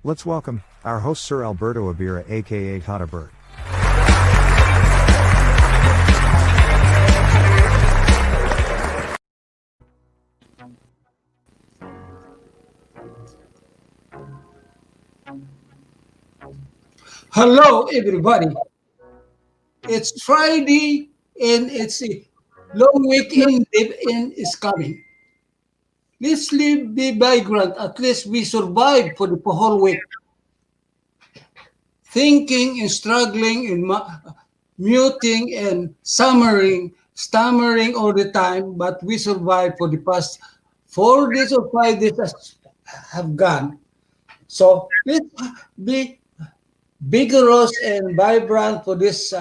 Let's welcome our host Sir Alberto Abira aka Tata Bert. Hello, everybody. It's Friday and it's a long weekend and is coming. Let's leave the background. At least we survived for the whole week. Thinking and struggling and muting and stammering all the time, but we survived for the past 4 days or 5 days have gone. So let's be vigorous and vibrant for this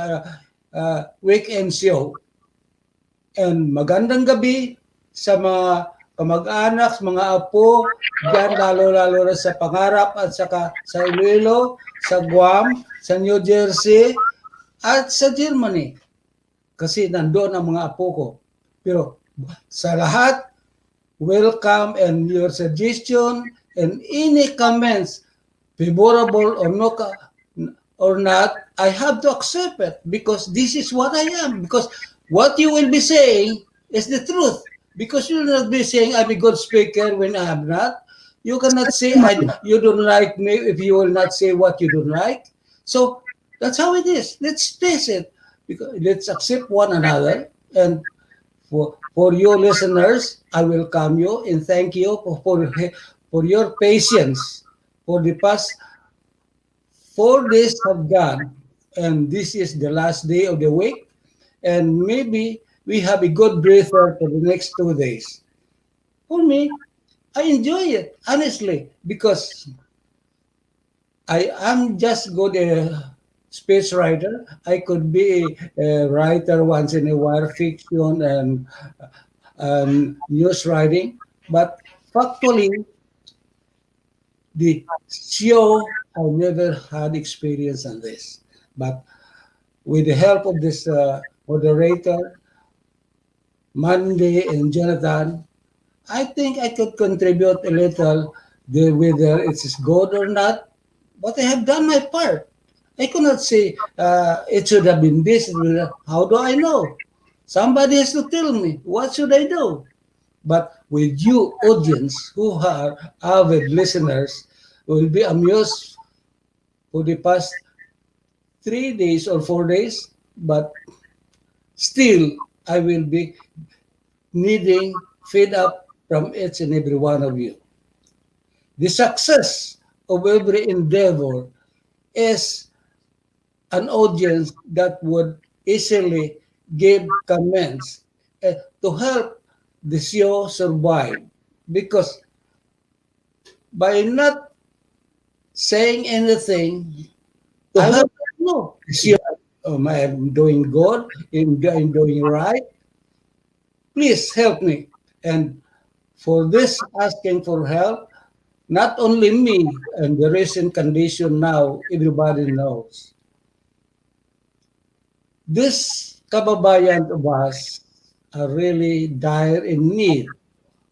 weekend show. And magandang gabi sa mga kamag-anak, mga apo, dyan lalo-lalo na sa Pangarap at saka sa Iloilo, sa Guam, sa New Jersey, at sa Germany. Kasi nandoon ang mga apo ko. Pero sa lahat, welcome and your suggestion and any comments, favorable or not, I have to accept it because this is what I am. Because what you will be saying is the truth. Because you will not be saying I'm a good speaker when I am not. You cannot say you don't like me if you will not say what you don't like. So that's how it is. Let's face it. Because let's accept one another. And for your listeners, I welcome you and thank you for your patience. For the past 4 days have gone, and this is the last day of the week, and maybe we have a good breather for the next 2 days. For me, I enjoy it, honestly, because I am just good speech writer. I could be a writer once in a while, fiction and news writing, but factually, the show I never had experience on this. But with the help of this moderator, Monday and Jonathan, I think I could contribute a little, whether it's good or not. But I have done my part. I cannot say it should have been this. How do I know? Somebody has to tell me. What should I do? But with you, audience, who are avid listeners, will be amused for the past 3 days or 4 days. But still, I will be needing feed up from each and every one of you. The success of every endeavor is an audience that would easily give comments to help the show survive. Because by not saying anything, I don't know. Am I doing good? Am I doing right? Please help me. And for this asking for help, not only me and the recent condition now, everybody knows. This kababayan of us are really dire in need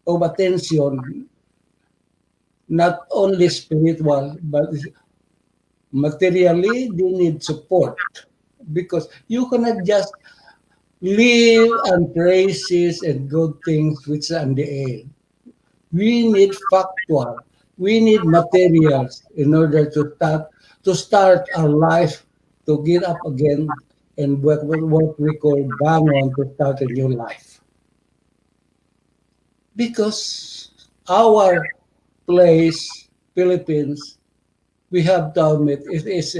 of attention, not only spiritual, but materially, they need support. Because you cannot just live on praises and good things which are in the air. We need factual. We need materials in order to start our life, to get up again, and what we call bangon, to start a new life. Because our place, Philippines, we have to admit it is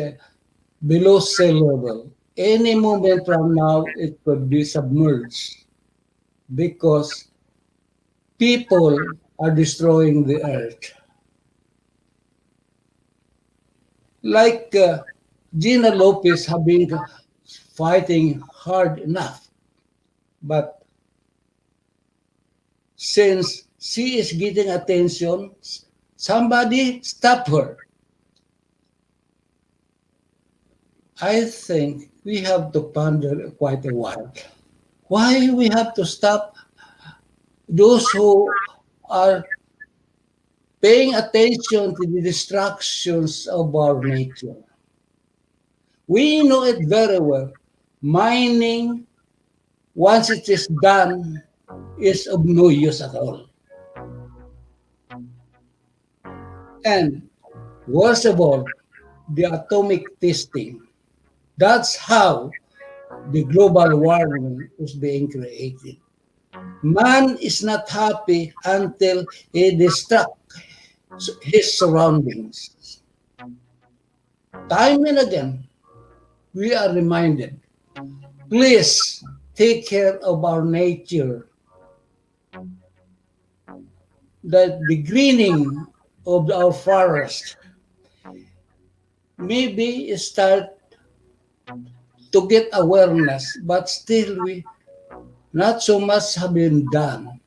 below sea level. Any moment from now, it could be submerged because people are destroying the earth. Like Gina Lopez have been fighting hard enough, but since she is getting attention, somebody stop her. I think we have to ponder quite a while. Why we have to stop those who are paying attention to the distractions of our nature? We know it very well. Mining, once it is done, is of no use at all. And worst of all, the atomic testing. That's how the global warming is being created. Man is not happy until he destructs his surroundings. Time and again, we are reminded, please take care of our nature, that the greening of our forest maybe start to get awareness, but still we not so much have been done.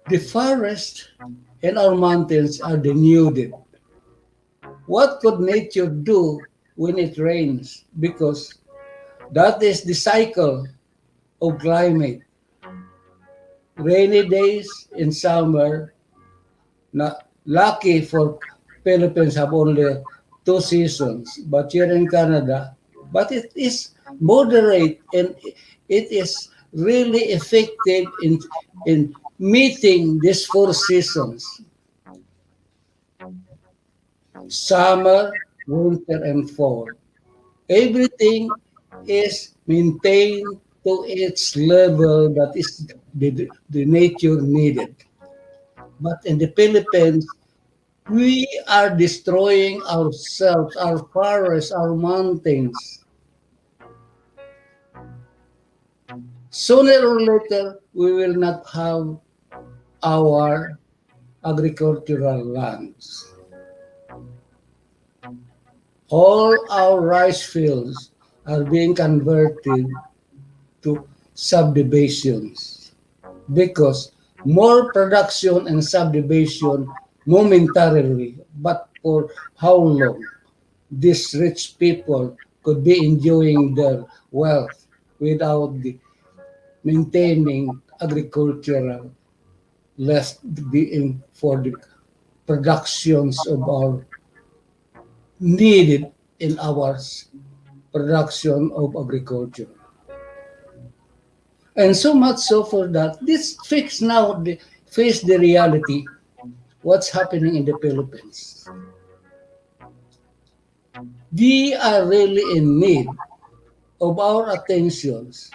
The forest and our mountains are denuded. What could nature do when it rains? Because that is the cycle of climate. Rainy days in summer, na lucky for Philippines have only two seasons, but here in Canada, but it is moderate and it is really effective in meeting these four seasons: summer, winter, and fall. Everything is maintained to its level that is the nature needed. But in the Philippines, we are destroying ourselves, our forests, our mountains. Sooner or later, we will not have our agricultural lands. All our rice fields are being converted to subdivisions because more production and subdivision momentarily, but for how long these rich people could be enjoying their wealth without the maintaining agricultural left being for the productions of our needed in our production of agriculture. And so much so for that, this fix now face the reality what's happening in the Philippines. We are really in need of our attentions.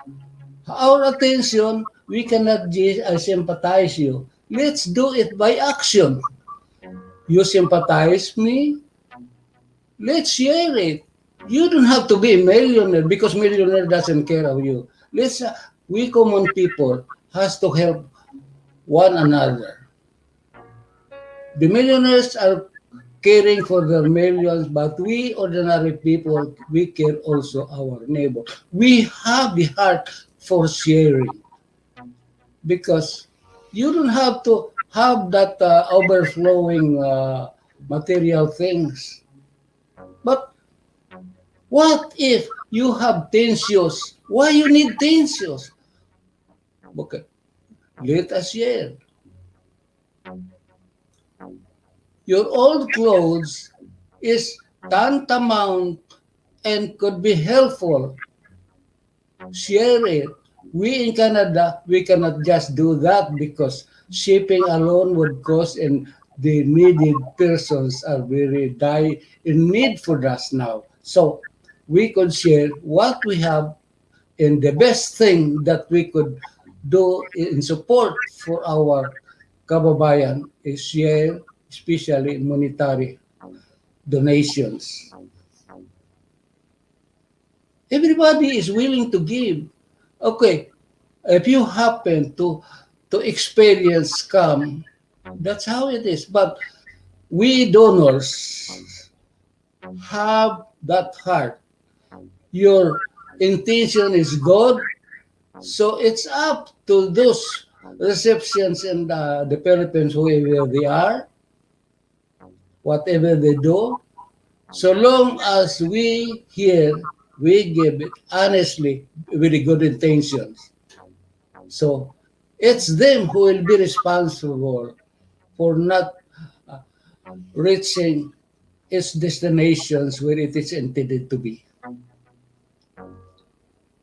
Our attention, we cannot just sympathize you. Let's do it by action. You sympathize me, let's share it. You don't have to be a millionaire because millionaire doesn't care of you. We common people has to help one another. The millionaires are caring for their millions, but we ordinary people, we care also our neighbor. We have the heart for sharing because you don't have to have that overflowing material things. But what if you have 10 shoes? Why you need 10 shoes? Okay, let us share. Your old clothes is tantamount and could be helpful. Share it. We in Canada, we cannot just do that because shipping alone would cost and the needed persons are very die in need for us now. So we could share what we have and the best thing that we could do in support for our kababayan is share, especially monetary. donations. Everybody is willing to give. Okay, if you happen to experience scam, that's how it is. But we donors have that heart. Your intention is good, so it's up to those receptions in the Philippines, whoever they are, whatever they do. So long as we here, we give it honestly with the good intentions. So it's them who will be responsible for not uh, reaching its destinations where it is intended to be.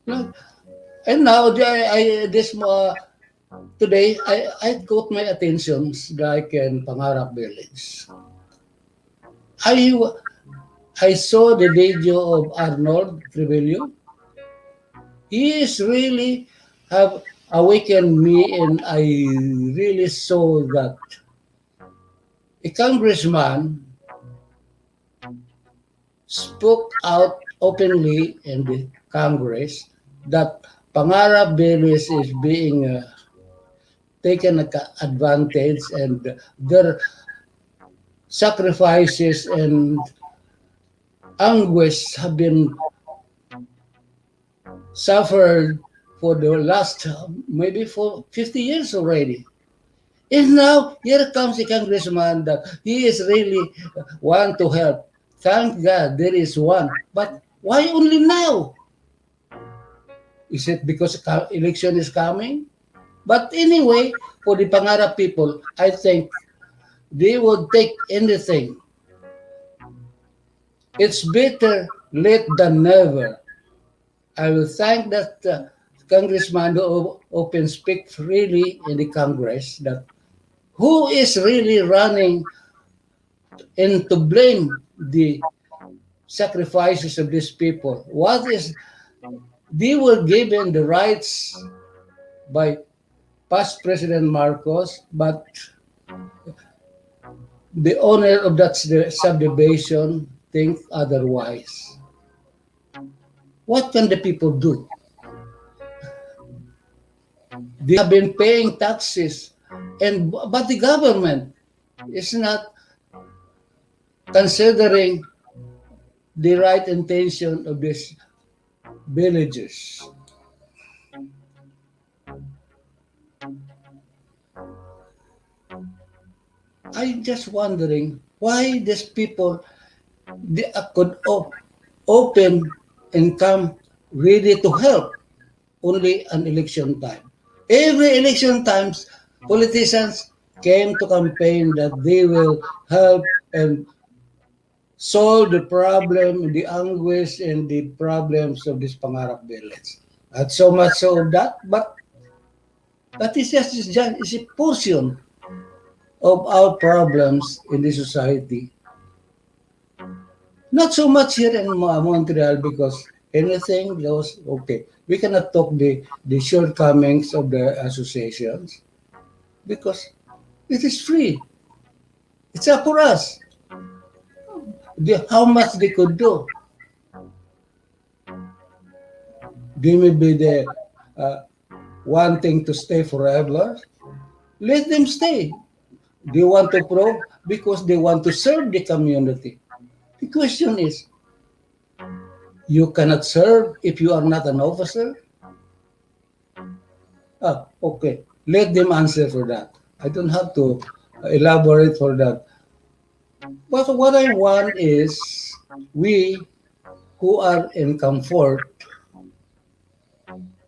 No? And now, this today, I caught my attention like in Pangarap Village. I, I saw the video of Arnold Trevelyo. He is really have awakened me, and I really saw that a congressman spoke out openly in the Congress that Pangarap Village is being taken advantage, and their sacrifices and anguish have been suffered for the last maybe for 50 years already. And now here comes a congressman that he is really want to help. Thank God there is one. But why only now? Is it because election is coming? But anyway, for the Pangarap people, I think they would take anything. It's better late than never. I will thank that congressman who open speak freely in the Congress that who is really running and to blame the sacrifices of these people. What is they were given the rights by past President Marcos, but the owner of that subdivision think otherwise. What can the people do? They have been paying taxes, and but the government is not considering the right intention of these villagers. I'm just wondering why these people they could open and come ready to help only an election time. Every election times, politicians came to campaign that they will help and solve the problem, the anguish, and the problems of this Pangarap village. Not so much so of that, but that is a portion of our problems in the society. Not so much here in Montreal because anything goes okay. We cannot talk the shortcomings of the associations because it is free. It's up for us. How much they could do. They may be the wanting to stay forever. Let them stay. They want to prove because they want to serve the community. The question is, you cannot serve if you are not an officer? Okay. Let them answer for that. I don't have to elaborate for that. But what I want is we who are in comfort,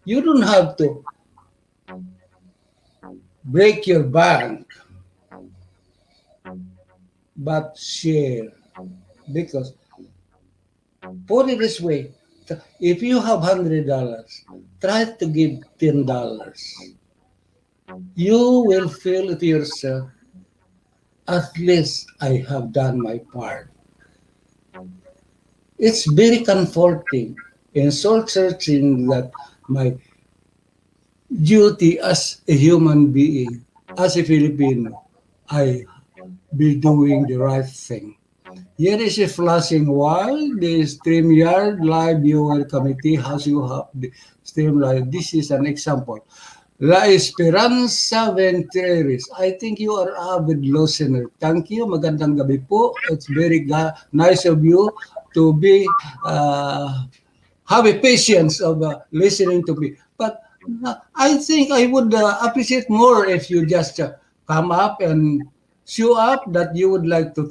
you don't have to break your bank, but share. Because put it this way, if you have $100, try to give $10. You will feel to yourself, at least I have done my part. It's very comforting and soul searching that my duty as a human being, as a Filipino, I be doing the right thing. Here is a flashing while the StreamYard live viewer committee has you have the StreamYard. This is an example. La Esperanza Venturis. I think you are avid listener. Thank you. Magandang gabi po. It's very nice of you to be have a patience of listening to me. But I think I would appreciate more if you just come up and show up that you would like to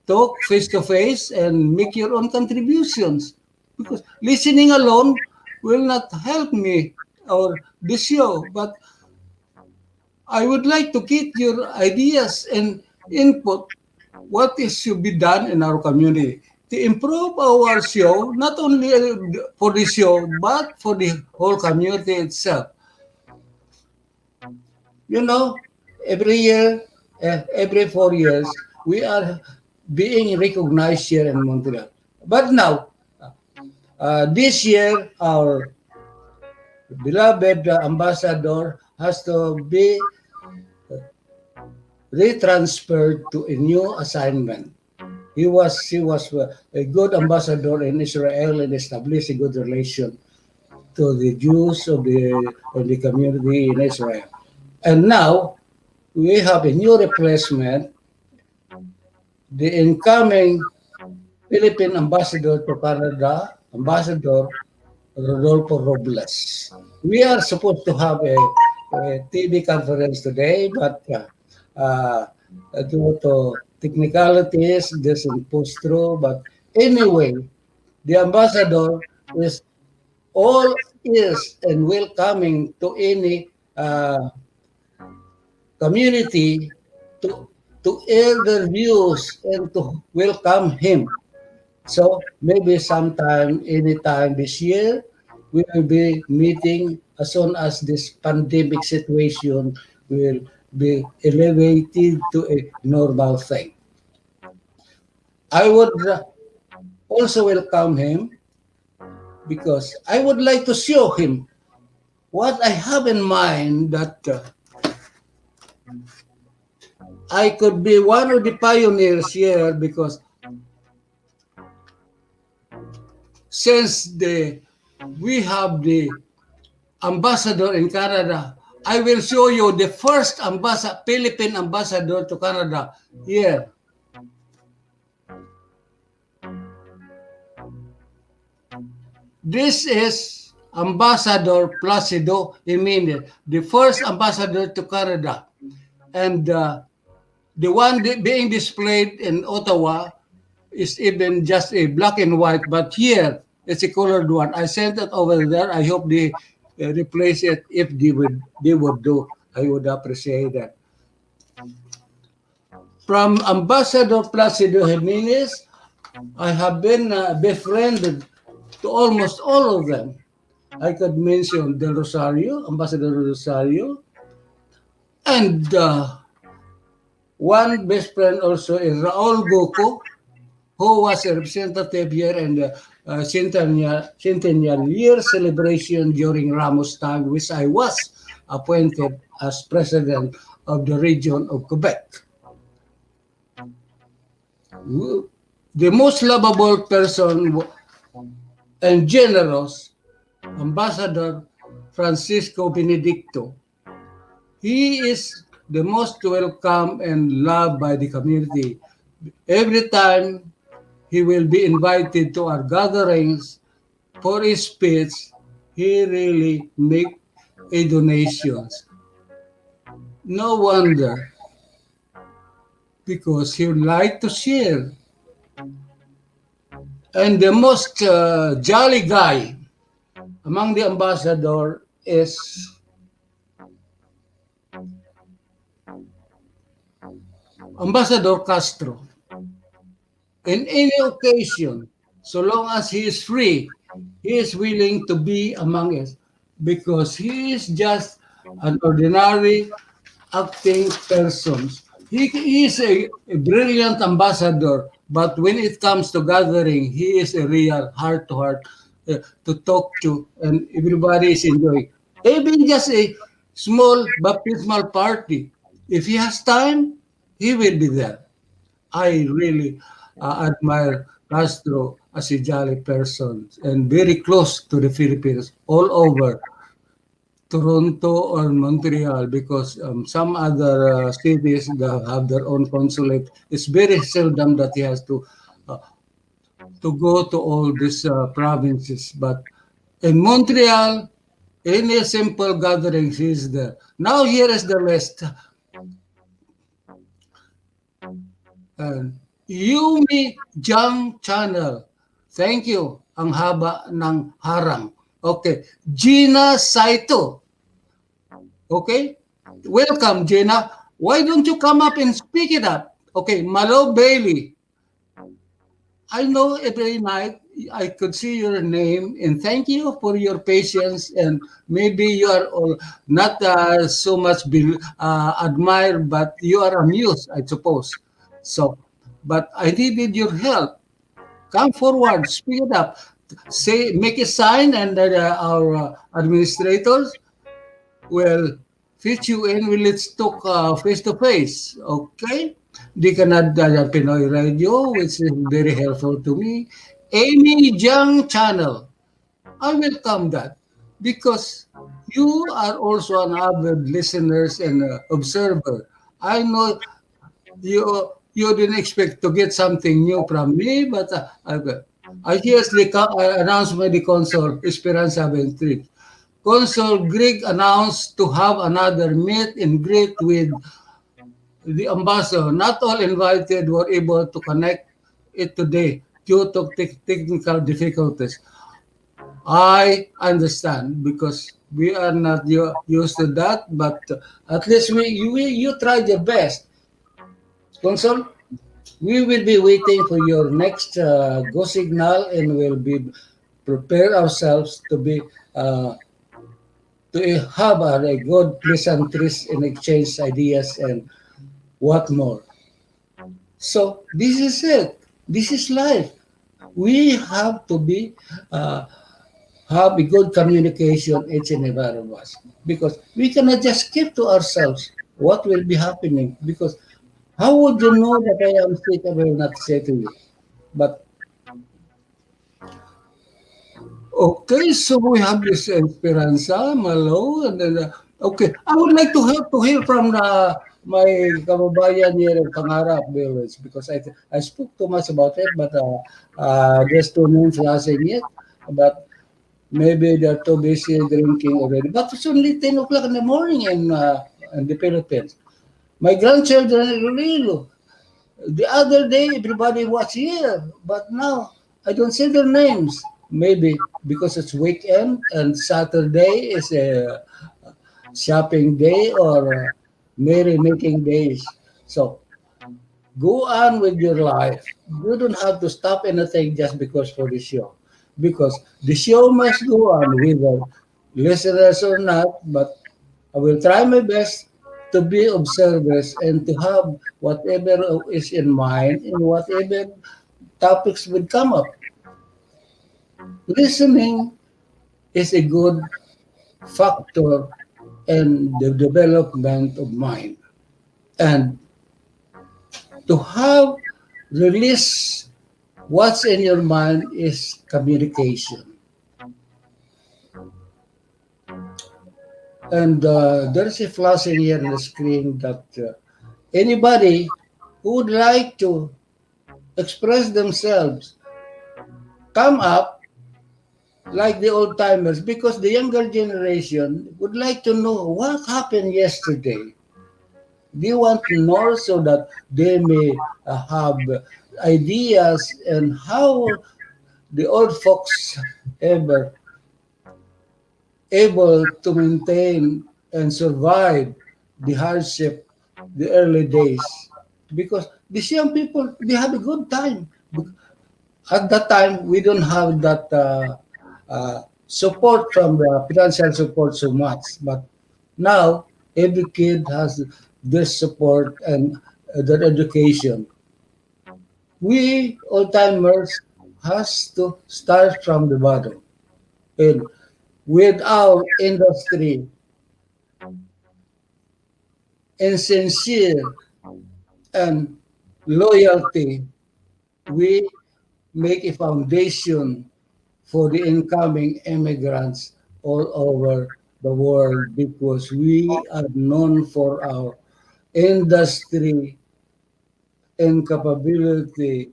talk face to face and make your own contributions. Because listening alone will not help me or the show. But I would like to get your ideas and input what is should be done in our community to improve our show, not only for the show, but for the whole community itself. You know, every year, every 4 years, we are being recognized here in Montreal. But now, this year, our beloved ambassador has to be retransferred to a new assignment. He was a good ambassador in Israel and established a good relation to the Jews of the community in Israel. And now we have a new replacement, the incoming Philippine ambassador to Canada, Ambassador Rodolfo Robles. We are supposed to have a TV conference today, but uh, due to technicalities, this will push through. But anyway, the ambassador is all ears and welcoming to any community to air their views and to welcome him. So maybe sometime, anytime this year, we will be meeting as soon as this pandemic situation will be elevated to a normal thing. I would also welcome him because I would like to show him what I have in mind that I could be one of the pioneers here because since we have the ambassador in Canada, I will show you the first Philippine ambassador to Canada here. This is Ambassador Placido Jimenez, the first ambassador to Canada. And the one being displayed in Ottawa is even just a black and white, but here it's a colored one. I sent it over there. I hope they replace it if they would do. I would appreciate that. From Ambassador Placido Jimenez, I have been befriended to almost all of them. I could mention Del Rosario, Ambassador Rosario, and one best friend also is Raul Goco, who was a representative here in the centennial year celebration during Ramos time, which I was appointed as president of the region of Quebec. The most lovable person and generous, Ambassador Francisco Benedicto. He is the most welcome and loved by the community. Every time he will be invited to our gatherings for his speech, he really make a donations. No wonder, because he like to share. And the most jolly guy among the ambassador is Ambassador Castro. In any occasion, so long as he is free, he is willing to be among us because he is just an ordinary acting person. He is a brilliant ambassador, but when it comes to gathering, he is a real heart-to-heart to talk to, and everybody is enjoying. Even just a small baptismal party, if he has time, he will be there. I really admire Castro as a jolly person and very close to the Philippines all over Toronto or Montreal because some other cities that have their own consulate. It's very seldom that he has uh, to go to all these provinces. But in Montreal, any simple gatherings is there. Now here is the list. Yumi Jang Channel. Thank you. Ang haba ng harang. Okay. Gina Saito. Okay? Welcome, Gina. Why don't you come up and speak it up? Okay, Malo Bailey. I know every night I could see your name and thank you for your patience and maybe you are all not so much admired but you are amused, I suppose. So, but I needed your help. Come forward, speak it up. Say, make a sign and our administrators will fit you in. Let's talk face to face. Okay? Di ka na Pinoy Radio, which is very helpful to me. Amy Jiang Channel. I welcome that because you are also an avid listeners and observer. I know you didn't expect to get something new from me, but I hear the announcement the console Esperanza Ventri. Consul Greg announced to have another meet and greet with the ambassador. Not all invited were able to connect it today due to technical difficulties. I understand because we are not used to that, but at least you tried your best. Consul, we will be waiting for your next go signal and we'll be prepare ourselves to have a good pleasantries and exchange ideas and what more. So this is it. This is life. We have to be have a good communication each and every of us because we cannot just keep to ourselves what will be happening because how would you know that I am sick? I will not say to you. But okay, so we have this Esperanza, Malo, and then okay. I would like to hear from my kababayan here in Pangarap Village because I spoke too much about it, but there's two names lasting it, but maybe they're too busy drinking already. But it's only 10 o'clock in the morning in the Philippines. My grandchildren in Iloilo. The other day, everybody was here, but now I don't see their names. Maybe because it's weekend and Saturday is a shopping day or merry making days. So go on with your life. You don't have to stop anything just because for the show. Because the show must go on whether listeners or not, but I will try my best to be observers and to have whatever is in mind and whatever topics would come up. Listening is a good factor in the development of mind. And to have release what's in your mind is communication. And there's a flashing here in the screen that anybody who would like to express themselves come up like the old timers because the younger generation would like to know what happened yesterday. They want to know so that they may have ideas and how the old folks ever able to maintain and survive the hardship the early days because these young people they have a good time at that time we don't have that support from the financial support so much but now every kid has this support and their education we old timers has to start from the bottom and with our industry and sincere and loyalty we make a foundation for the incoming immigrants all over the world because we are known for our industry and capability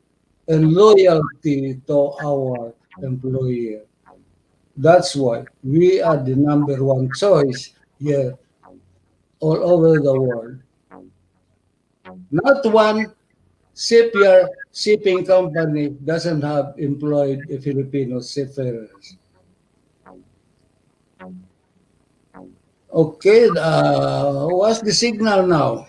and loyalty to our employer. That's why we are the number one choice here all over the world. Not one shipping company doesn't have employed a Filipino seafarers. Okay, what's the signal now?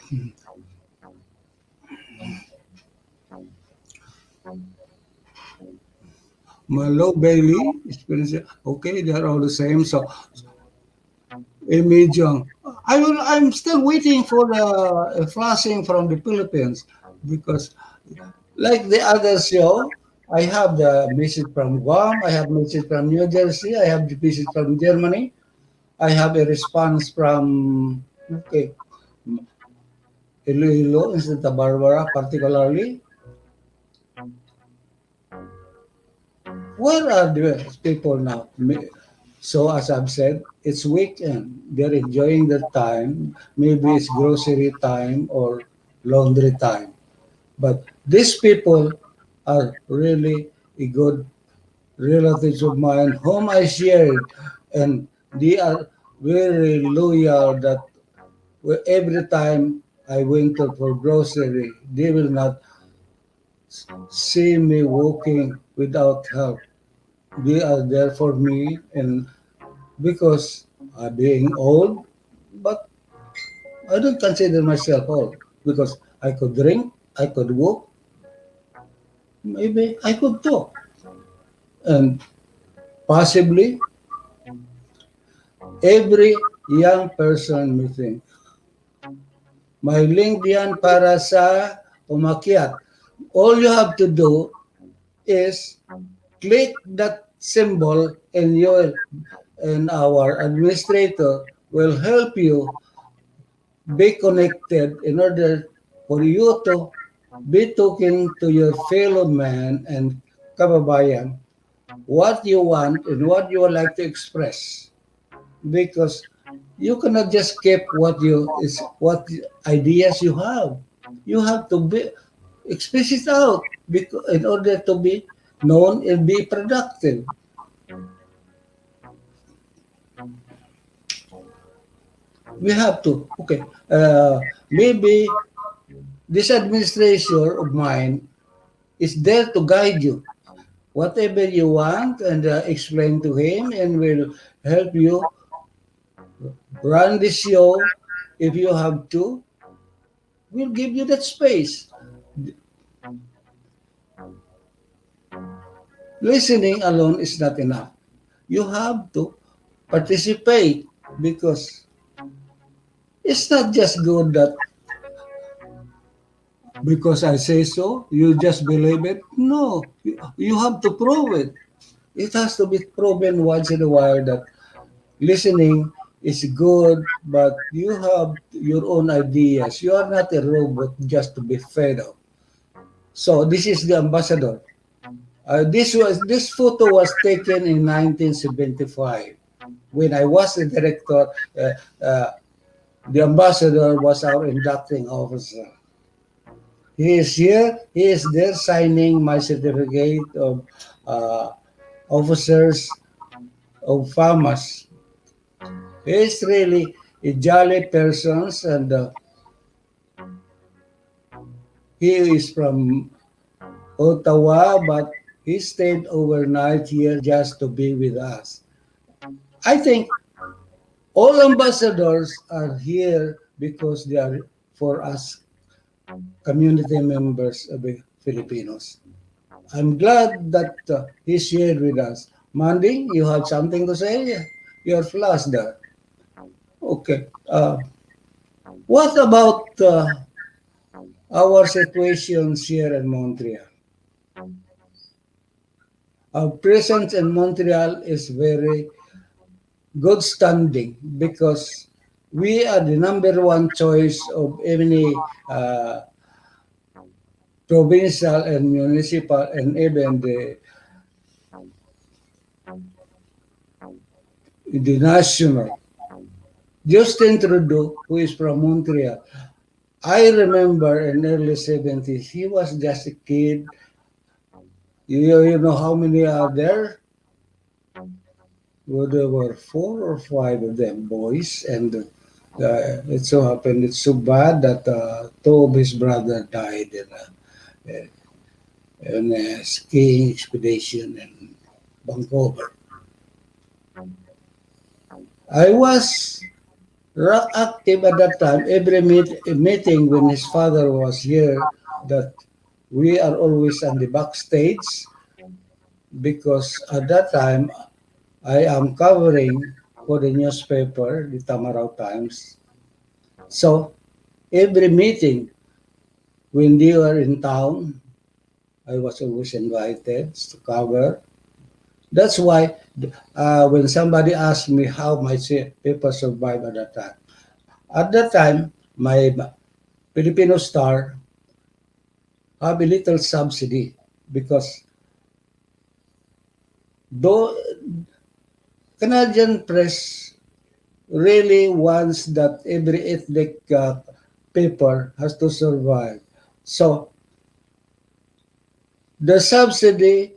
Malo, Bailey, experience. Okay, they're all the same. So, Emijong. I'm still waiting for the flashing from the Philippines because, like the other show, I have the message from Guam, I have message from New Jersey, I have the message from Germany, I have a response from okay, Iloilo in Santa Barbara, particularly. Where are the people now? So as I've said, it's weekend. They're enjoying their time. Maybe it's grocery time or laundry time. But these people are really a good relatives of mine whom I shared, and they are very loyal that every time I went to for grocery, they will not see me walking without help. They are there for me, and because being old, but I don't consider myself old because I could drink, I could walk, maybe I could talk, and possibly every young person meeting. May link diyan para sa umakyat. All you have to do is click that symbol and our administrator will help you be connected in order for you to be talking to your fellow man and kababayan what you want and what you would like to express because you cannot just keep what ideas you have to be express it out because in order to be known and be productive. We have to okay maybe this administration of mine is there to guide you whatever you want and explain to him and will help you run the show if you have to. We'll give you that space. Listening alone is not enough. You have to participate because it's not just good that because I say so, you just believe it. No, you have to prove it. It has to be proven once in a while that listening is good, but you have your own ideas. You are not a robot just to be fed up. So this is the ambassador. This photo was taken in 1975 when I was the director. Uh, uh, the ambassador was our inducting officer. He is here. He is there signing my certificate of uh, officers of farmers. He is really a jolly person, and he is from Ottawa, but he stayed overnight here just to be with us. I think all ambassadors are here because they are for us community members of the Filipinos. I'm glad that he shared with us. Mandy, you have something to say? You're flushed there. Okay. What about our situations here in Montreal? Our presence in Montreal is very good standing because we are the number one choice of any provincial and municipal and even the national. Justin Trudeau, who is from Montreal, I remember in early 70s, he was just a kid. You know how many are there? Well, there were four or five of them boys, and it so happened it's so bad that two of his brother died in a skiing expedition in Vancouver. I was rock active at that time. Every meeting when his father was here, that we are always on the backstage because at that time I am covering for the newspaper, the Tamaraw Times. So every meeting when they were in town, I was always invited to cover. That's why when somebody asked me how my paper survived at that time, my Filipino Star have a little subsidy because though Canadian press really wants that every ethnic paper has to survive. So the subsidy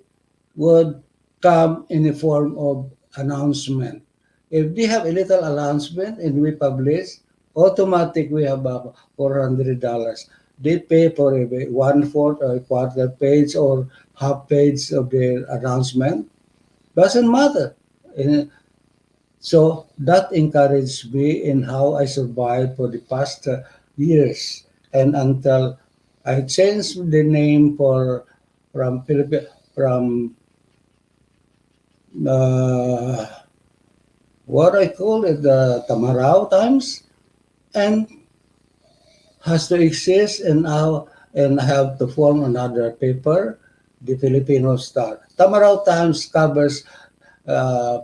would come in the form of announcement. If they have a little announcement and we publish, automatic we have $400. They pay for a one fourth or a quarter page or half page of their announcement. Doesn't matter. And so that encouraged me in how I survived for the past years and until I changed the name for from uh, what I call it the Tamaraw Times and has to exist and now and have to form another paper, the Filipino Star. Tamaraw Times covers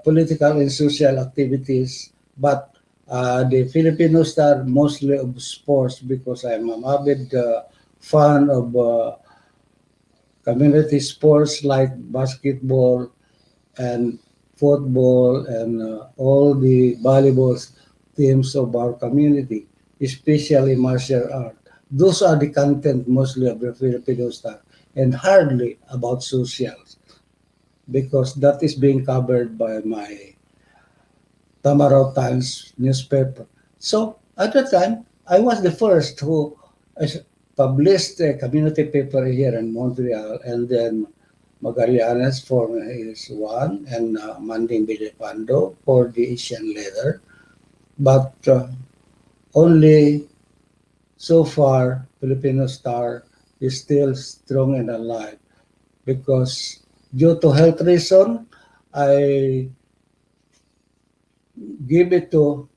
political and social activities, but the Filipino Star mostly of sports because I'm an avid fan of community sports like basketball and football and all the volleyball teams of our community, especially martial art. Those are the content mostly of the Filipino Star and hardly about socials because that is being covered by my Tamaraw Times newspaper. So at that time, I was the first who published a community paper here in Montreal, and then Magallanes for his one, and Manding Bilipando for the Asian leather. But only so far, Filipino Star is still strong and alive because due to health reason, I give it to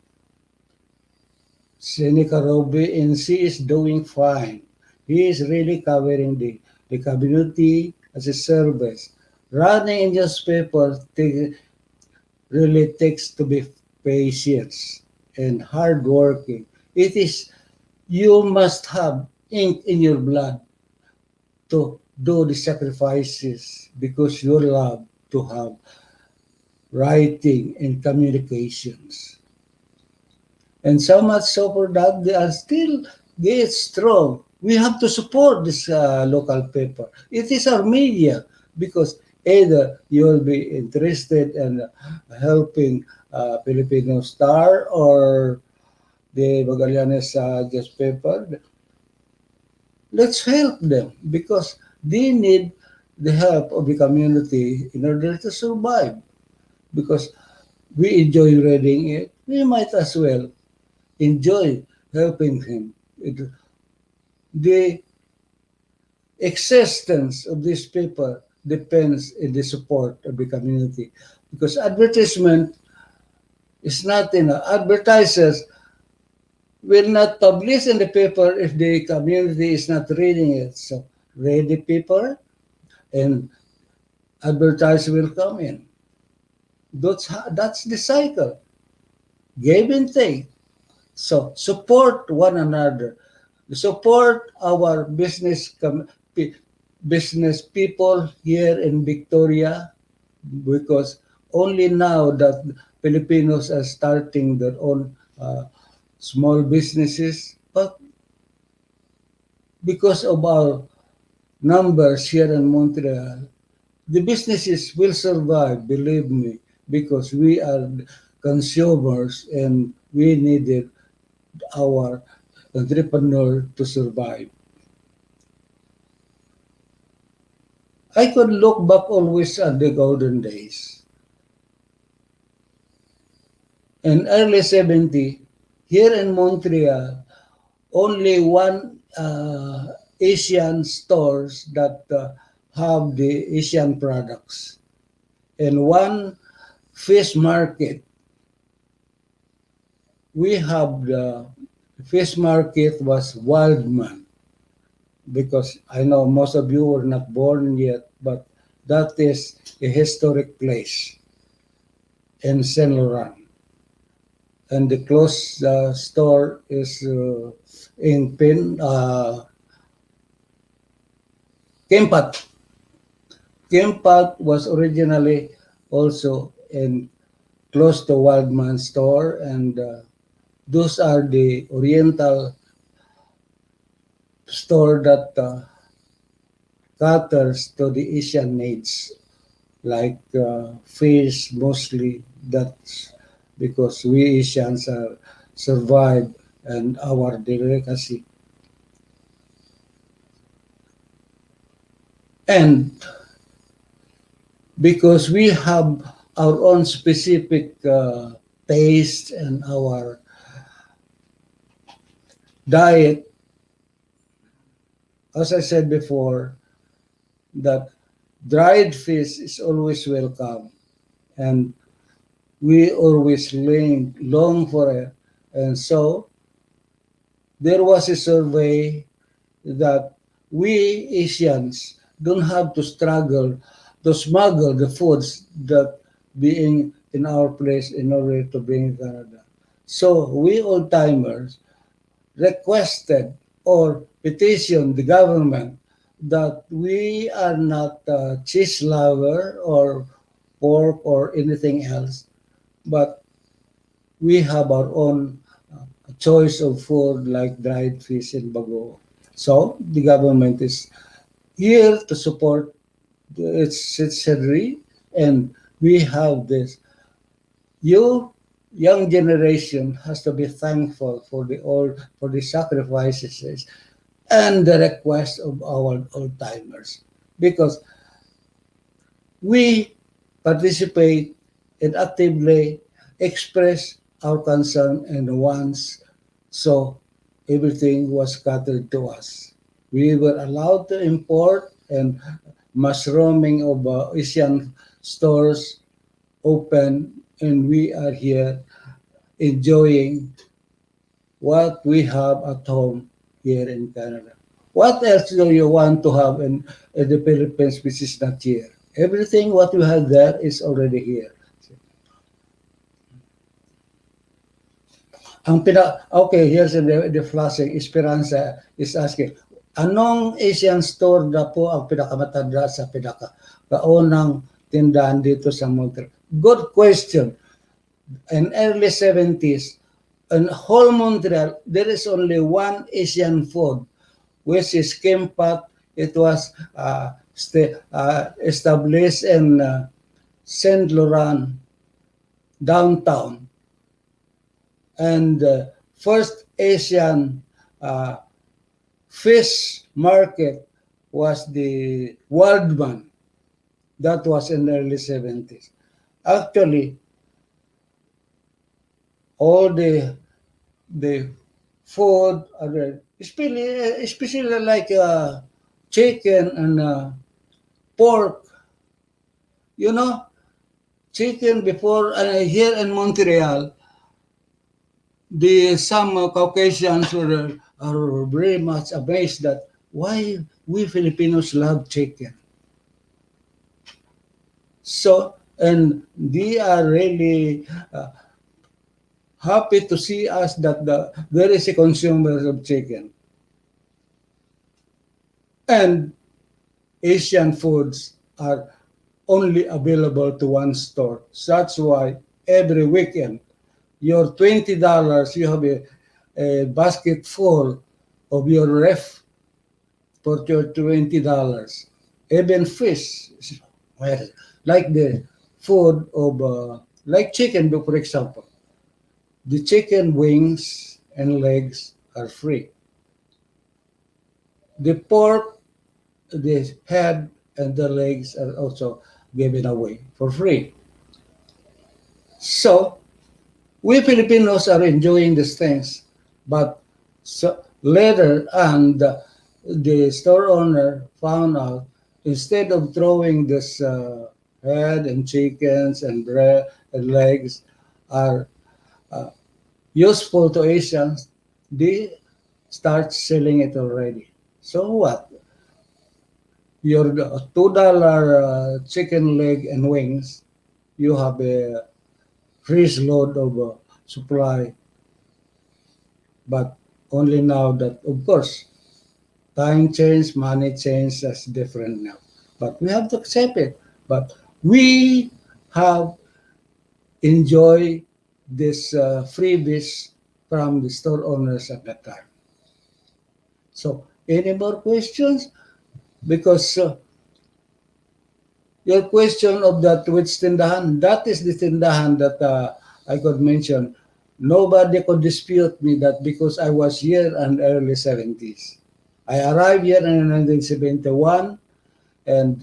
Seneca Roby, and she is doing fine. He is really covering the community as a service. Running in newspaper really takes to be patience and hardworking. It is you must have ink in your blood to do the sacrifices because you love to have writing and communications. And so much so for that they are still get strong. We have to support this local paper. It is our media because either you will be interested in helping Filipino Star or the Magallanes newspaper. Let's help them because they need the help of the community in order to survive. Because we enjoy reading it, we might as well enjoy helping him. The existence of this paper depends in the support of the community because advertisement is not enough. Advertisers will not publish in the paper if the community is not reading it. So read the paper and advertisers will come in. That's the cycle. Give and take. So support one another. Support our business pe- business people here in Victoria, because only now that Filipinos are starting their own small businesses, but because of our numbers here in Montreal, the businesses will survive, believe me, because we are consumers and we needed our entrepreneur to survive. I could look back always at the golden days. In early 70, here in Montreal, only one Asian stores that have the Asian products, and one fish market. We have the fish market was Wildman, because I know most of you were not born yet, but that is a historic place in Saint Laurent. And the close store is in Kempat. Kempat was originally also in close to Wildman store, and those are the Oriental store that caters to the Asian needs, like fish mostly. That's because we Asians are survived and our delicacy. And because we have our own specific taste and our diet, as I said before, that dried fish is always welcome, and we always long for it. And so there was a survey that we Asians don't have to struggle to smuggle the foods that being in our place in order to bring Canada. So we old timers requested or petitioned the government that we are not cheese lover or pork or anything else, but we have our own choice of food like dried fish and bago. So the government is here to support its citizenry, and we have this. You young generation has to be thankful for the old for the sacrifices and the request of our old timers, because we participate and actively express our concern and wants. So everything was catered to us. We were allowed to import, and mushrooming of Asian stores open, and we are here enjoying what we have at home here in Canada. What else do you want to have in the Philippines which is not here? Everything what you have there is already here. Okay, here's the flashing. Esperanza is asking, anong Asian store na po ang pinakamatanda sa pinaka-kaunang tindahan dito sa Montreal? Good question. In early 70s, in whole Montreal, there is only one Asian food, which is Kimpat. It was established in Saint Laurent, downtown. And first Asian uh, fish market was the Wildman. That was in the early 70s. Actually, all the food, especially like chicken and pork, you know, chicken before here in Montreal, the some Caucasians are very much amazed that why we Filipinos love chicken. So, and they are really happy to see us that there is a consumer of chicken. And Asian foods are only available to one store. That's why every weekend, your $20, you have a basket full of your ref for your $20. Even fish, well, like the food of, like chicken, for example. The chicken wings and legs are free. The pork, the head, and the legs are also given away for free. So we Filipinos are enjoying these things, but later and the store owner found out instead of throwing this head and chickens and bread and legs are uh, useful to Asians, they start selling it already. So what? Your $2 chicken leg and wings, you have a freeze load of supply, but only now that, of course, time change, money change, that's different now. But we have to accept it. But we have enjoyed this freebies from the store owners at that time. So, any more questions? Because your question of that which tindahan, that is the tindahan that I could mention. Nobody could dispute me that because I was here in early 70s. I arrived here in 1971 and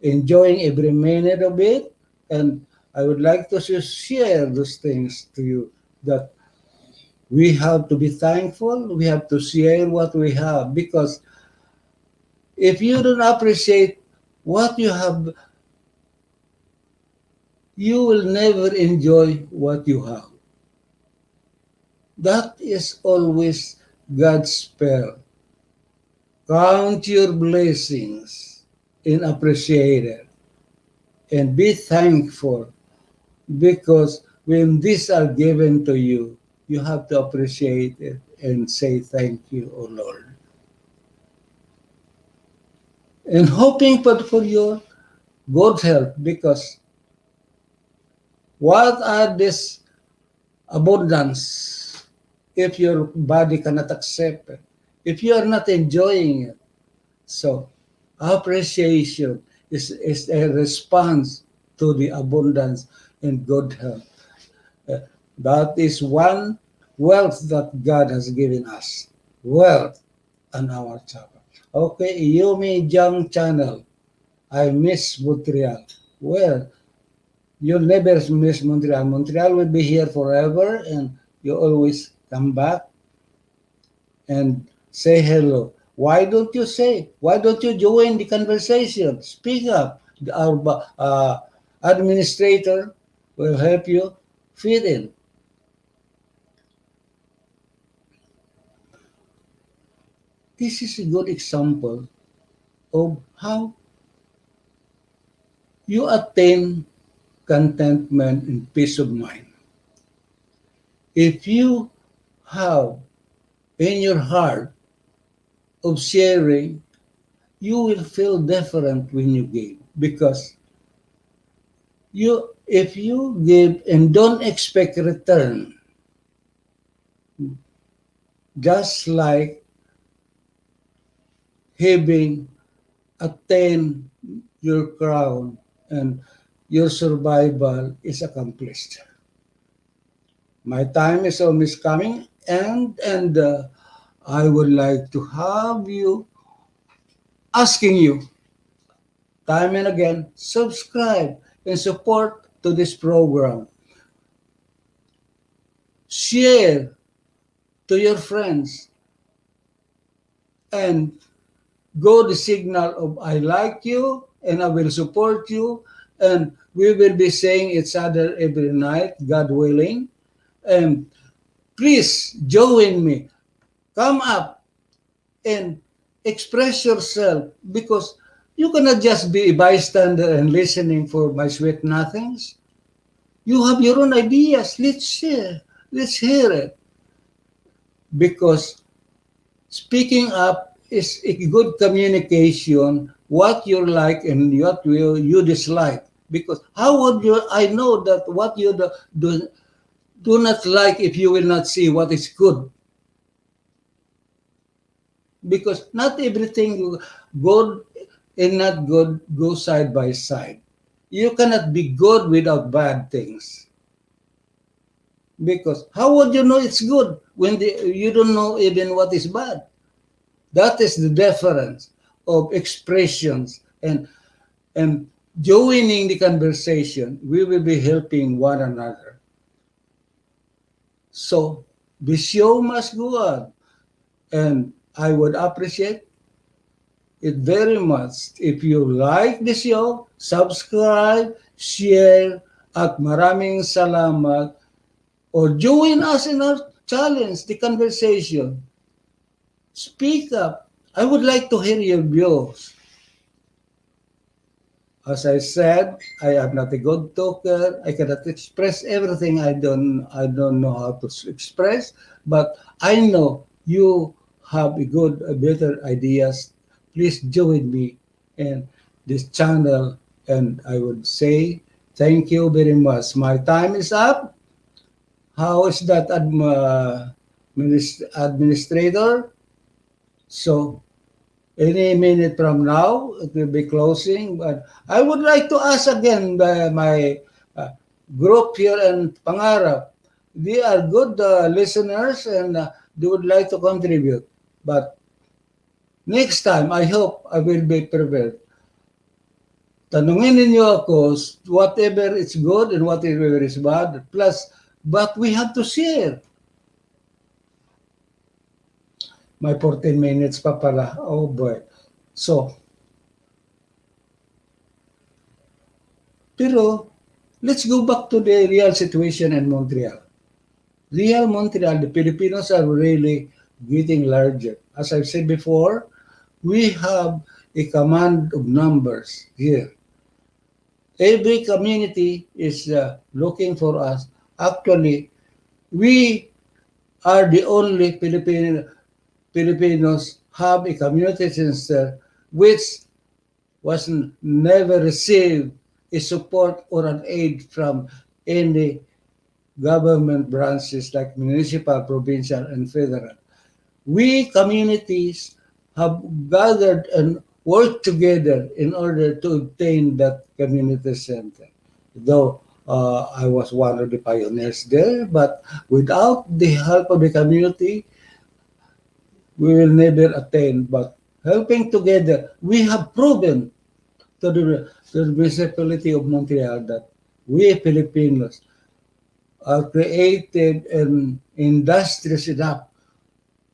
enjoying every minute of it. And I would like to share those things to you that we have to be thankful. We have to share what we have because if you don't appreciate what you have, you will never enjoy what you have. That is always God's spell. Count your blessings and appreciate it. And be thankful because when these are given to you, you have to appreciate it and say thank you, O Lord. And hoping for your good health because what are this abundance if your body cannot accept it, if you are not enjoying it? So appreciation is a response to the abundance and good health. Uh, that is one wealth that God has given us. Wealth on our channel. Okay, Yumi Jung channel. I miss Montreal. Well, you'll never miss Montreal. Montreal will be here forever and you always come back and say hello. Why don't you say? Why don't you join the conversation? Speak up. Our administrator will help you fit in. This is a good example of how you attain contentment and peace of mind. If you have in your heart of sharing, you will feel different when you give because you if you give and don't expect return, just like having attained your crown and your survival is accomplished. My time is almost coming, and I would like to have you asking you time and again subscribe and support to this program. Share to your friends and go the signal of I like you and I will support you and we will be saying each other every night, God willing. And please join me. Come up and express yourself because you cannot just be a bystander and listening for my sweet nothings. You have your own ideas. Let's share. Let's hear it. Because speaking up is a good communication what you like and what you dislike. Because how would you? I know that what you do not like if you will not see what is good. Because not everything good and not good go side by side. You cannot be good without bad things. Because how would you know it's good when you don't know even what is bad? That is the difference of expressions and joining the conversation. We will be helping one another. So the show must go on, and I would appreciate it very much if you like the show, subscribe, share, at maraming salamat, or join us in our challenge, the conversation. Speak up. I would like to hear your views. As I said, I am not a good talker. I cannot express everything. I don't know how to express, but I know you have a better ideas. Please join me in this channel, and I would say thank you very much. My time is up. How is that, administrator? So any minute from now, it will be closing. But I would like to ask again my group here in Pangarap. They are good listeners and they would like to contribute. But next time, I hope I will be prepared. Tanungin ninyo ako whatever is good and whatever is bad. Plus, but we have to share. My 14 minutes pa pala. Oh boy. So, pero let's go back to the real situation in Montreal. Real Montreal, the Filipinos are really getting larger. As I've said before, we have a command of numbers here. Every community is looking for us. Actually, we are the only Filipinos have a community center which was never received a support or an aid from any government branches like municipal, provincial, and federal. We communities have gathered and worked together in order to obtain that community center. Though I was one of the pioneers there, but without the help of the community, we will never attain. But helping together, we have proven to the municipality of Montreal that we Filipinos are creative and industrious enough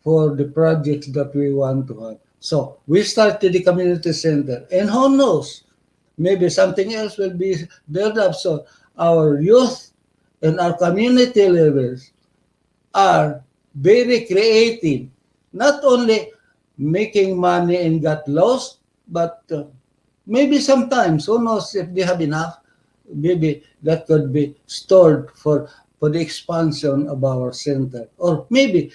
for the projects that we want to have. So we started the community center, and who knows, maybe something else will be built up. So our youth and our community leaders are very creative, not only making money and got lost, but maybe sometimes, who knows if they have enough, maybe that could be stored for the expansion of our center. Or maybe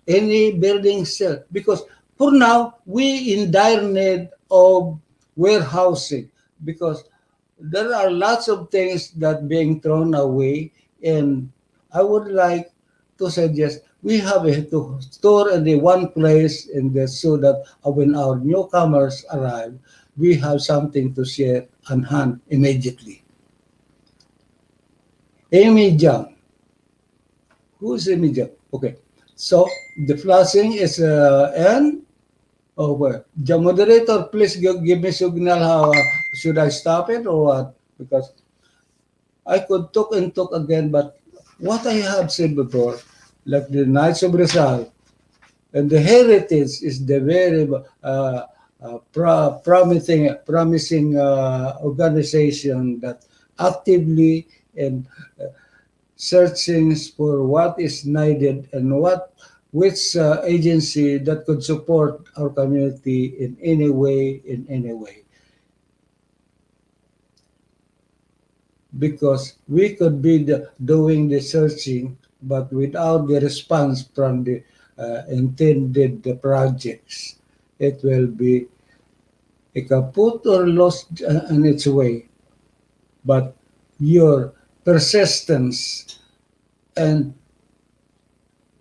any building cell. Because for now, we in dire need of warehousing because there are lots of things that being thrown away, and I would like to suggest we have to store in the one place in the so that when our newcomers arrive, we have something to share on hand immediately. Amy Jung. Who's Amy Jung? Okay. So the flashing is N. Oh, well, the moderator, please give me signal how should I stop it or what? Because I could talk and talk again, but what I have said before, like the Knights of Rizal, and the heritage is the very promising organization that actively and searching for what is needed and which agency that could support our community in any way, because we could be doing the searching but without the response from the intended projects, it will be put or lost on its way, but your persistence and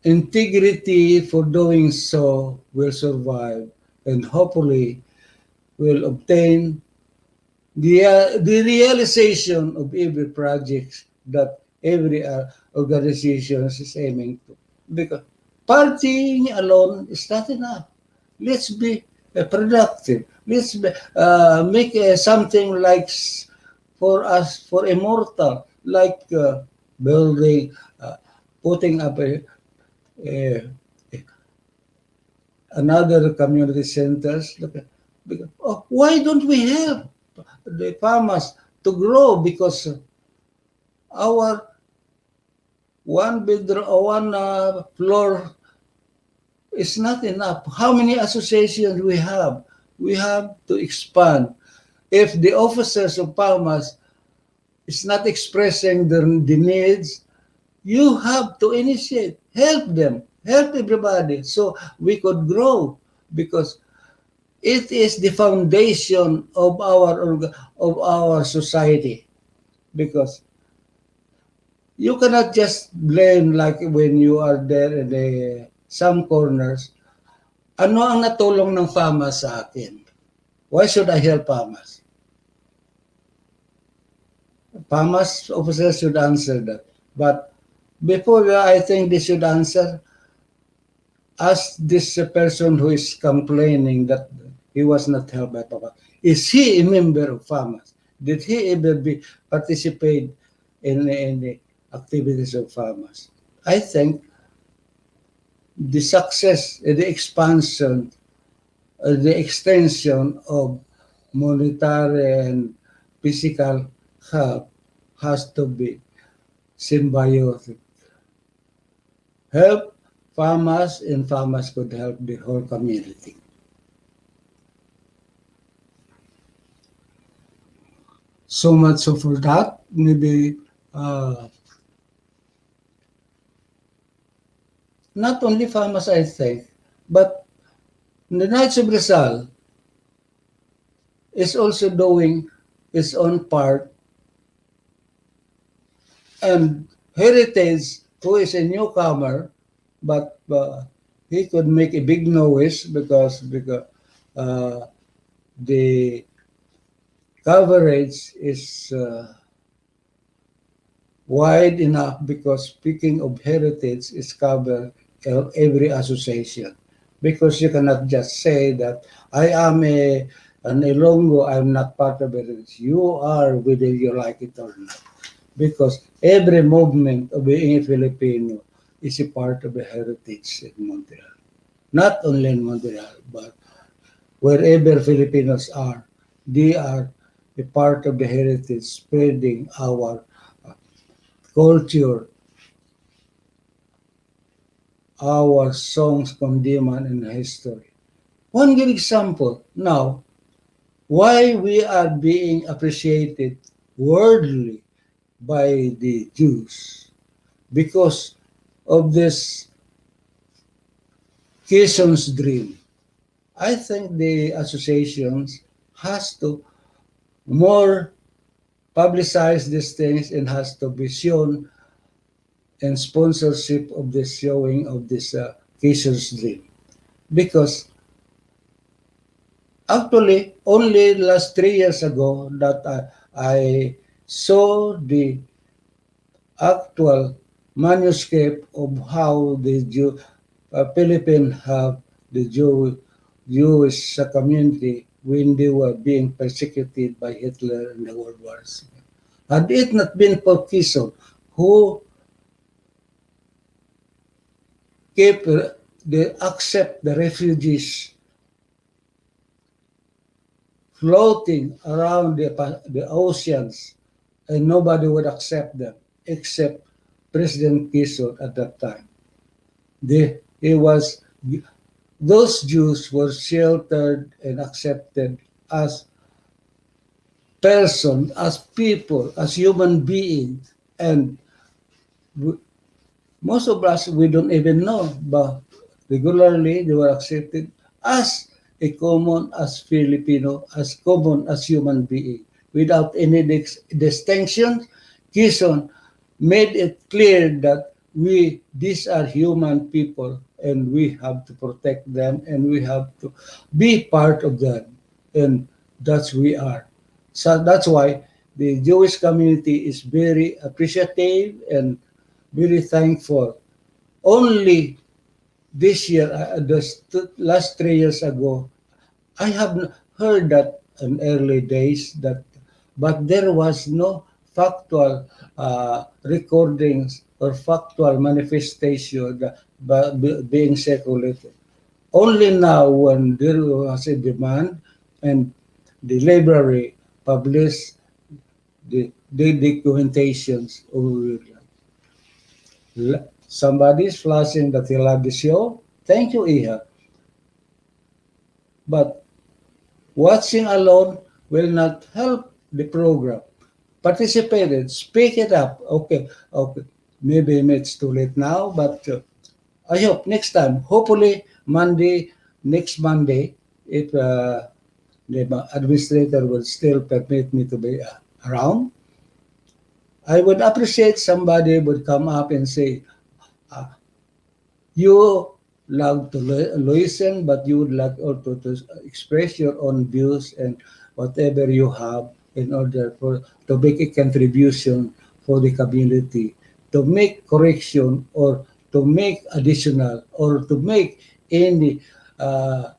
integrity for doing so will survive and hopefully will obtain the realization of every project that every organization is aiming to. Because partying alone is not enough. Let's be productive. Let's make something like for us, for immortal, like building, putting up a, another community centers. Look, why don't we have the farmers to grow? Because our one bedroom or one floor is not enough. How many associations we have? We have to expand. If the officers of farmers is not expressing the needs, you have to initiate, help them, help everybody, so we could grow because it is the foundation of our society. Because you cannot just blame like when you are there in the some corners. Ano ang natulong ng FAMAS sa akin? Why should I help FAMAS? FAMAS officers should answer that. But before I think they should answer, ask this person who is complaining that he was not helped by FAMAS. Is he a member of FAMAS? Did he ever participate in the activities of FAMAS? I think the success, the expansion, the extension of monetary and physical health has to be symbiotic. Help farmers and farmers could help the whole community. So much so for that. Maybe not only farmers, I think, but the Knights of Rizal is also doing its own part, and Heritage, who is a newcomer, but he could make a big noise because the coverage is wide enough, because speaking of heritage is covered every association, because you cannot just say that I am an Ilonggo, I'm not part of heritage. You are, whether you like it or not, because every movement of being a Filipino is a part of the heritage in Montreal. Not only in Montreal, but wherever Filipinos are, they are a part of the heritage, spreading our culture, our songs, condiment, and history. One good example now, why we are being appreciated worldly by the Jews, because of this Kison's dream. I think the associations has to more publicize these things and has to be shown and sponsorship of the showing of this Kison's dream. Because actually, only last 3 years ago that I saw the actual manuscript of how the Philippines have the Jewish community when they were being persecuted by Hitler in the World Wars. Had it not been for Quezon, who kept the accept the refugees floating around the oceans, and nobody would accept them except President Quezon at that time. He was those Jews were sheltered and accepted as person, as people, as human beings, and most of us we don't even know, but regularly they were accepted as a common as Filipino, as common as human being, without any distinction. Quezon made it clear that these are human people, and we have to protect them, and we have to be part of them, and that's we are. So that's why the Jewish community is very appreciative and very thankful. Only this year, last 3 years ago, I have heard that in early days that, but there was no factual recordings or factual manifestation that being circulated. Only now, when there was a demand and the library published the documentations over somebody's flashing that he loved the show. Thank you, Iha. But watching alone will not help the program. Participated, speak it up. Okay, okay. Maybe it's too late now, but I hope next time, hopefully next Monday, if the administrator will still permit me to be around, I would appreciate somebody would come up and say, uh, you love to listen, but you would like also to express your own views and whatever you have in order for to make a contribution for the community, to make correction or to make additional or to make any uh,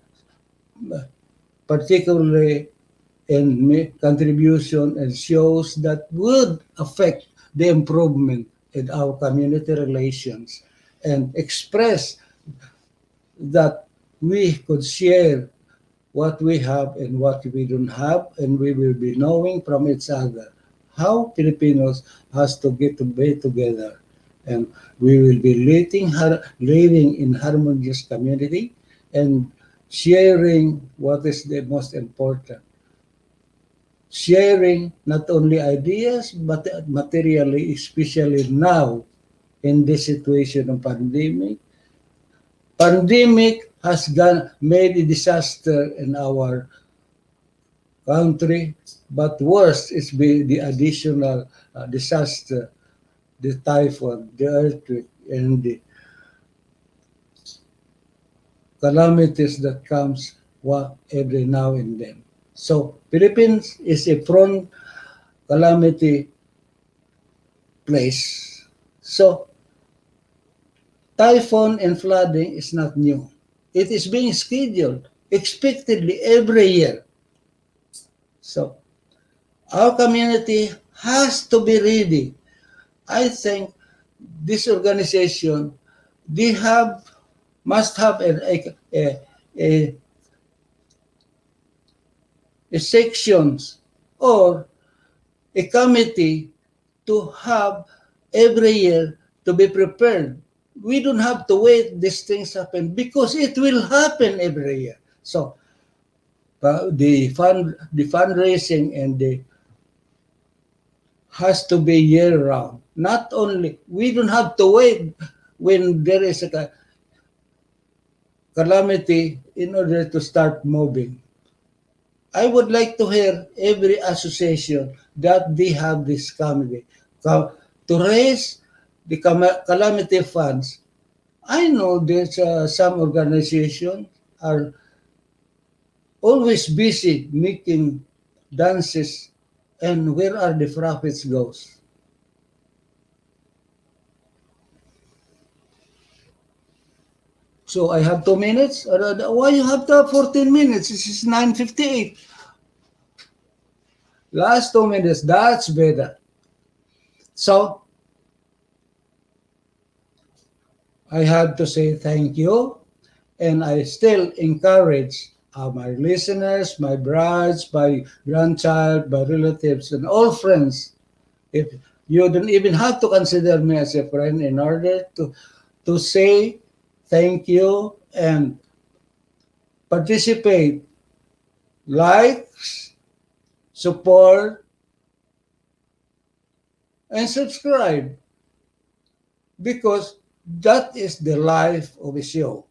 particularly and make contribution and shows that would affect the improvement in our community relations and express that we could share what we have and what we don't have, and we will be knowing from each other how Filipinos has to get to be together, and we will be living in harmonious community and sharing what is the most important, sharing not only ideas but materially, especially now in this situation of pandemic. Pandemic has made a disaster in our country, but worse is the additional disaster, the typhoon, the earthquake, and the calamities that comes every now and then. So Philippines is a prone calamity place. So typhoon and flooding is not new. It is being scheduled expectedly every year. So our community has to be ready. I think this organization, they have must have a, a sections or a committee to have every year to be prepared. We don't have to wait these things happen because it will happen every year. So the fundraising and the has to be year round. Not only we don't have to wait when there is a calamity in order to start moving. I would like to hear every association that they have this committee to raise the calamity funds. I know there's some organizations are always busy making dances, and where are the profits goes? So I have 2 minutes. Why you have to have 14 minutes? This is 9:58. Last 2 minutes. That's better. So I have to say thank you, and I still encourage my listeners, my brides, my grandchild, my relatives, and all friends. If you don't even have to consider me as a friend in order to say thank you and participate, likes, support, and subscribe because that is the life of a show.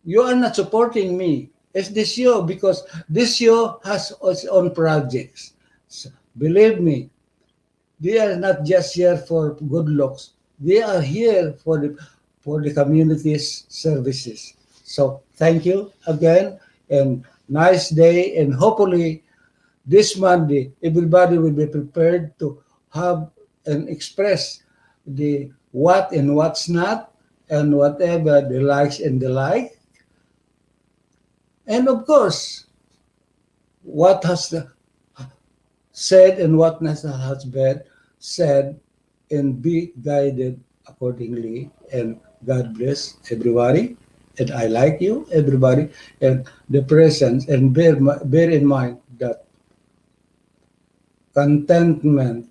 You are not supporting me. It's this show because this show has its own projects. So, believe me, they are not just here for good looks. They are here for the community's services. So thank you again and nice day, and hopefully this Monday everybody will be prepared to have and express the what and what's not, and whatever the likes and the like, and of course what has said and what has been said, and be guided accordingly. And God bless everybody. And I like you, everybody, and the presence. And bear in mind that contentment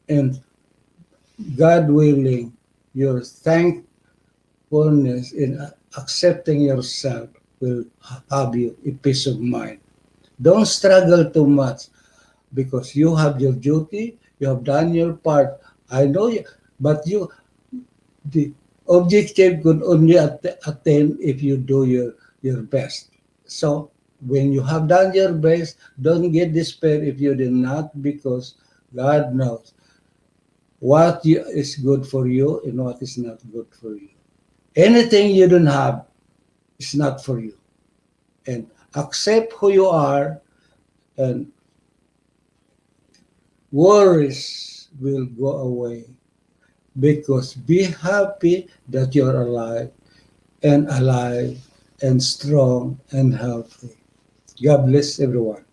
and God willing, your thankfulness in accepting yourself will have you a peace of mind. Don't struggle too much because you have your duty, you have done your part. I know you, but the objective could only attain if you do your best. So when you have done your best, don't get despair if you did not, because God knows is good for you and what is not good for you. Anything you don't have is not for you. And accept who you are, and worries will go away, because be happy that you're alive and strong and healthy. God bless everyone.